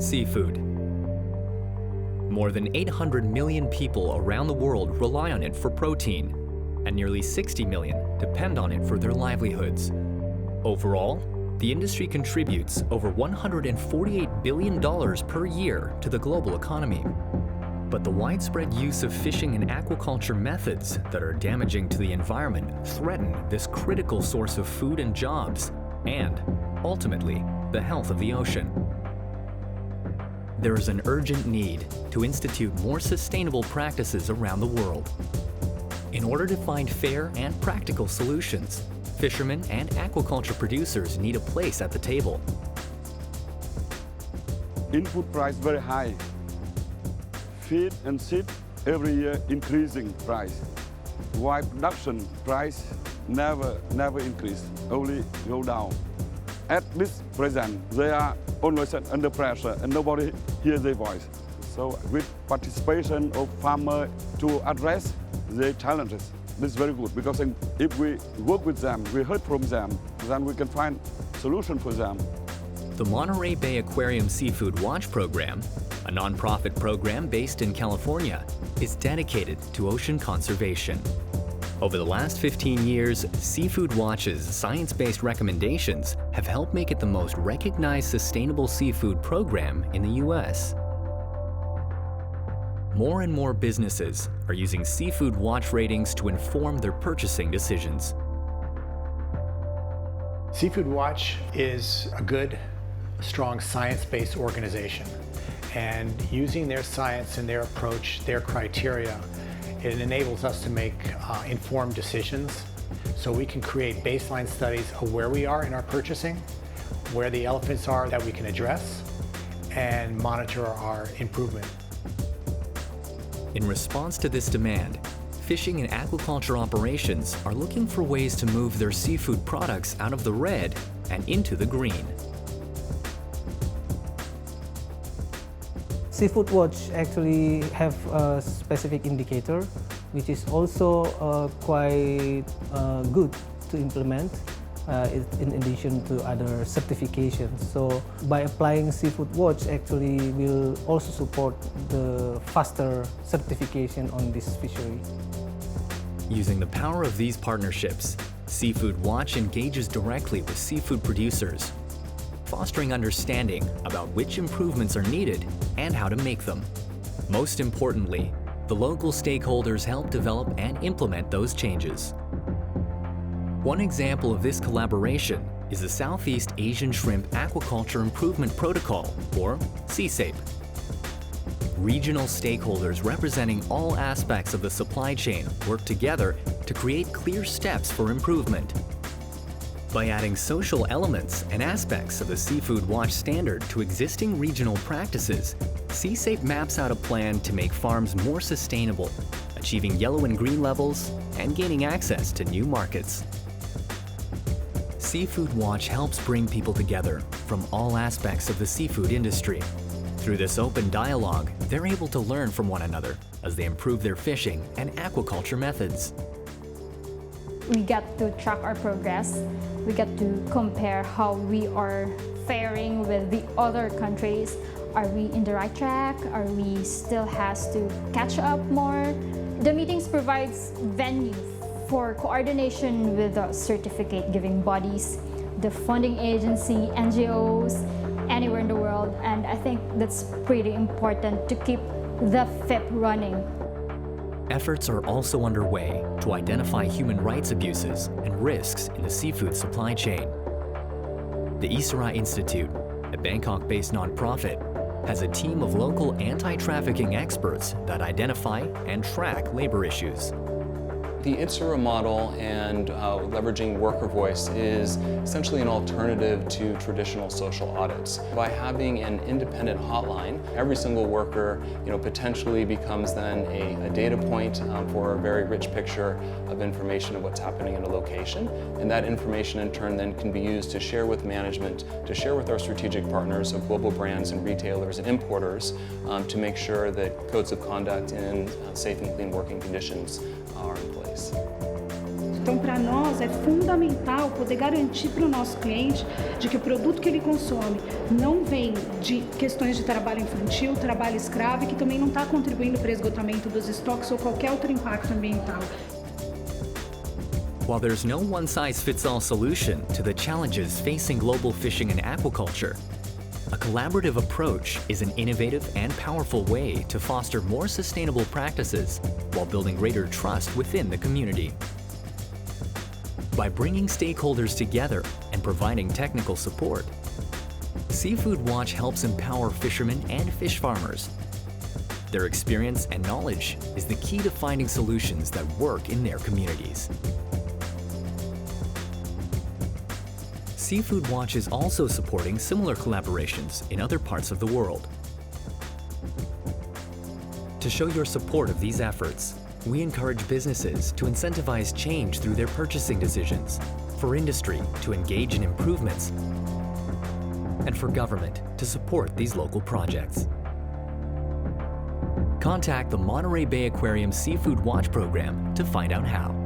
Seafood. More than 800 million people around the world rely on it for protein, and nearly 60 million depend on it for their livelihoods. Overall, the industry contributes over $148 billion per year to the global economy. But the widespread use of fishing and aquaculture methods that are damaging to the environment threaten this critical source of food and jobs, and, ultimately, the health of the ocean. There is an urgent need to institute more sustainable practices around the world. In order to find fair and practical solutions, fishermen and aquaculture producers need a place at the table. Input price very high. Feed and seed every year increasing price. While production price never increase, only go down. At this present, they are always under pressure and nobody hears their voice. So with participation of farmers to address their challenges, this is very good, because if we work with them, we heard from them, then we can find solution for them. The Monterey Bay Aquarium Seafood Watch Program, a nonprofit program based in California, is dedicated to ocean conservation. Over the last 15 years, Seafood Watch's science-based recommendations have helped make it the most recognized sustainable seafood program in the U.S. More and more businesses are using Seafood Watch ratings to inform their purchasing decisions. Seafood Watch is a good, strong science-based organization, and using their science and their approach, their criteria, it enables us to make informed decisions, so we can create baseline studies of where we are in our purchasing, where the elephants are that we can address, and monitor our improvement. In response to this demand, fishing and aquaculture operations are looking for ways to move their seafood products out of the red and into the green. Seafood Watch actually have a specific indicator, which is also quite good to implement in addition to other certifications. So by applying Seafood Watch actually will also support the faster certification on this fishery. Using the power of these partnerships, Seafood Watch engages directly with seafood producers, fostering understanding about which improvements are needed and how to make them. Most importantly, the local stakeholders help develop and implement those changes. One example of this collaboration is the Southeast Asian Shrimp Aquaculture Improvement Protocol, or CSAPE. Regional stakeholders representing all aspects of the supply chain work together to create clear steps for improvement. By adding social elements and aspects of the Seafood Watch standard to existing regional practices, CSAPE maps out a plan to make farms more sustainable, achieving yellow and green levels, and gaining access to new markets. Seafood Watch helps bring people together from all aspects of the seafood industry. Through this open dialogue, they're able to learn from one another as they improve their fishing and aquaculture methods. We get to track our progress. We get to compare how we are faring with the other countries. Are we in the right track? Are we still has to catch up more? The meetings provides venue for coordination with the certificate-giving bodies, the funding agency, NGOs, anywhere in the world. And I think that's pretty important to keep the FIP running. Efforts are also underway to identify human rights abuses and risks in the seafood supply chain. The Isra Institute, a Bangkok-based nonprofit, has a team of local anti-trafficking experts that identify and track labor issues. The ITSERA model and leveraging worker voice is essentially an alternative to traditional social audits. By having an independent hotline, every single worker potentially becomes then a data point for a very rich picture of information of what's happening in a location. And that information in turn then can be used to share with management, to share with our strategic partners of global brands and retailers and importers to make sure that codes of conduct and safe and clean working conditions are in place. Então, para nós é fundamental poder garantir para o nosso cliente de que o produto que ele consome não vem de questões de trabalho infantil, trabalho escravo, e que também não está contribuindo para o esgotamento dos estoques ou qualquer outro impacto ambiental. While there's no one-size-fits-all solution to the challenges facing global fishing and aquaculture, a collaborative approach is an innovative and powerful way to foster more sustainable practices while building greater trust within the community. By bringing stakeholders together and providing technical support, Seafood Watch helps empower fishermen and fish farmers. Their experience and knowledge is the key to finding solutions that work in their communities. Seafood Watch is also supporting similar collaborations in other parts of the world. To show your support of these efforts, we encourage businesses to incentivize change through their purchasing decisions, for industry to engage in improvements, and for government to support these local projects. Contact the Monterey Bay Aquarium Seafood Watch program to find out how.